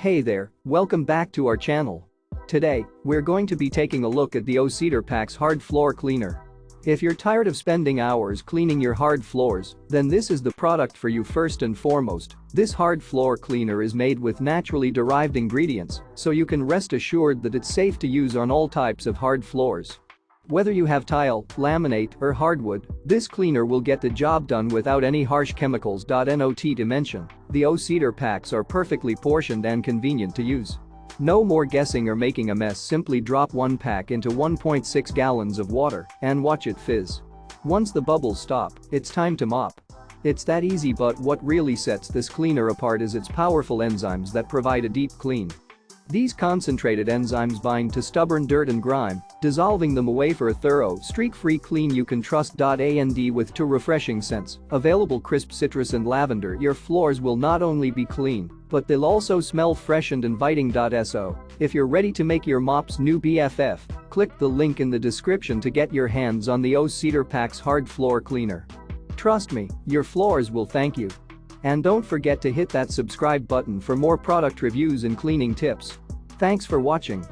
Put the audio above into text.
Hey there, welcome back to our channel. Today, we're going to be taking a look at the O-Cedar PACS Hard Floor Cleaner. If you're tired of spending hours cleaning your hard floors, then this is the product for you. First and foremost, this hard floor cleaner is made with naturally derived ingredients, so you can rest assured that it's safe to use on all types of hard floors. Whether you have tile, laminate, or hardwood, this cleaner will get the job done without any harsh chemicals. Not to mention, the O-Cedar packs are perfectly portioned and convenient to use. No more guessing or making a mess. Simply drop one pack into 1.6 gallons of water and watch it fizz. Once the bubbles stop, it's time to mop. It's that easy, but what really sets this cleaner apart is its powerful enzymes that provide a deep clean. These concentrated enzymes bind to stubborn dirt and grime, dissolving them away for a thorough, streak-free clean you can trust. And with two refreshing scents, available crisp citrus and lavender, your floors will not only be clean, but they'll also smell fresh and inviting. So, if you're ready to make your mop's new BFF, click the link in the description to get your hands on the O-Cedar PACS Hard Floor Cleaner. Trust me, your floors will thank you. And don't forget to hit that subscribe button for more product reviews and cleaning tips. Thanks for watching.